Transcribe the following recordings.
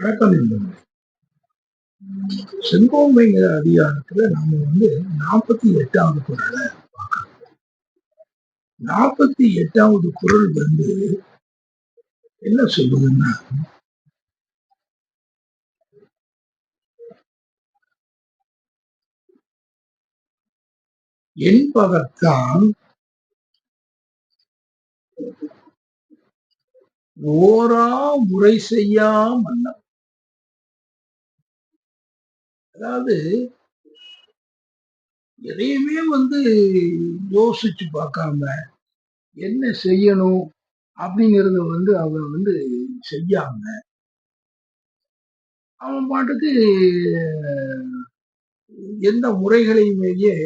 வணக்கம் நண்பர்களே. செங்கோன்மைங்கிற அதிகாரத்துல நாம 48வது குறள பார்க்கலாம். 48வது குறள் என்ன சொல்லுதுன்னா, என்பதற்கான் ஓரா முறை செய்யா மன்னம். அதாவது எதையுமே யோசிச்சு பார்க்காம என்ன செய்யணும் அப்படிங்கறத அவன் செய்யாம அவன் பாட்டுக்கு எந்த முறைகளையுமேயே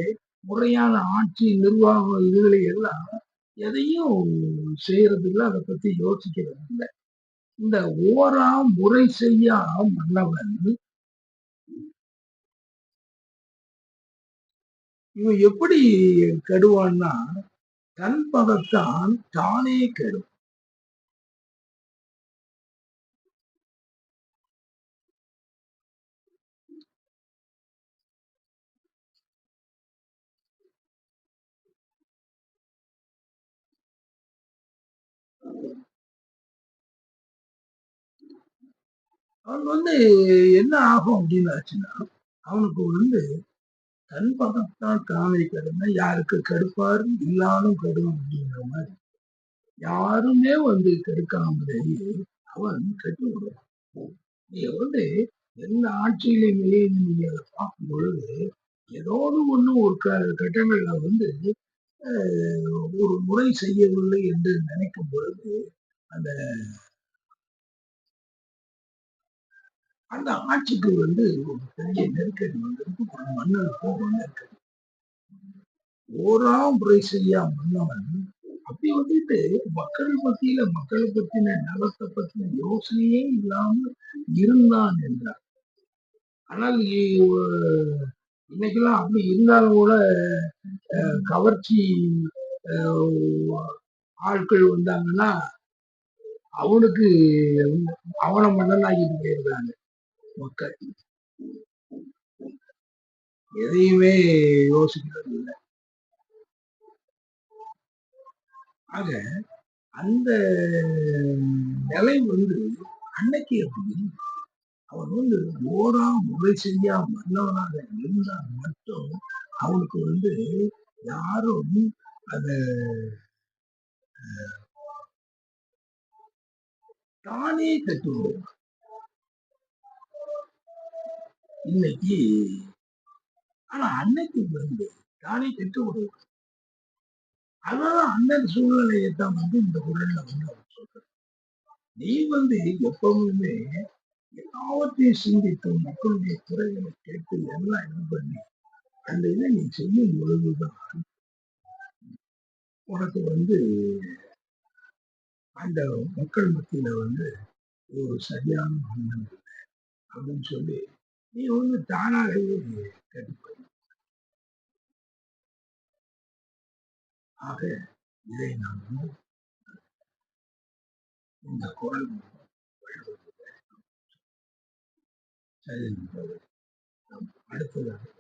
முறையான ஆட்சி நிர்வாகம் இதுகளை எல்லாம் எதையும் செய்யறதில்ல, அதை பத்தி யோசிக்கிறது இல்லை. இந்த ஓரா முறை செய்யா மன்னவன் இவன் எப்படி கெடுவான்னா, தன் பதத்தான் தானே கெடும். அவன் என்ன ஆகும் அப்படின்னு ஆச்சுன்னா, அவனுக்கு தன் பதத்தான் தானே கெடும்னா யாருக்கு கெடுப்பார் இல்லாலும் கெடும் அப்படிங்கிற மாதிரி யாருமே கெடுக்காமலேயே அவன் கெட்டு விடுவான். நீங்க எந்த ஆட்சியிலுமே நீங்க பார்க்கும் பொழுது ஏதோடு ஒரு கட்டங்கள்ல ஒரு முறை செய்யவில்லை என்று நினைக்கும் பொழுது அந்த அந்த ஆட்சிக்கு ஒரு பெரிய நெருக்கடி வந்திருக்கு. ஒரு மன்னனுக்கும் ஒரு நெருக்கடி. ஓரா முறை செய்யா மன்னவன் அப்படி மக்கள் மத்தியில மக்களை பத்தின நலத்தை பத்தின யோசனையே இல்லாமல் இருந்தான் என்றார். ஆனால் இன்னைக்கெல்லாம் அப்படி இருந்தாலும் கூட கவர்ச்சி ஆட்கள் வந்தாங்கன்னா அவனுக்கு அவனை மன்னனாகிட்டு போயிருந்தாங்க. மக்கள் எதையுமே யோசிக்கிறது இல்லை. ஆக அந்த நிலை அன்னைக்கு எப்படி அவன் ஓரா முறை செய்யா மன்னவனாக இருந்தால் மட்டும் அவனுக்கு யாரும் அத தானே கட்டுவோம். இன்னைக்கு ஆனா அன்னைக்கு தானே கட்டு விடுவோம். அதனால அந்த சூழ்நிலையை தான் இந்த குரல்ல அவர் சொல்றார். நீ எப்பவுமே எல்லாவற்றையும் சிந்தித்து மக்களுடைய குறைகளை கேட்டு எல்லாம் இது பண்ணி அந்த இதை நீ செய்யும் பொழுதுதான் உனக்கு அந்த மக்கள் மத்தியில ஒரு சரியான மன்னன் அப்படின்னு சொல்லி நீ தானாகவே கேட்டுப்ப. ஆக இதை நாம் இந்த குரல் சரி அடுத்ததாக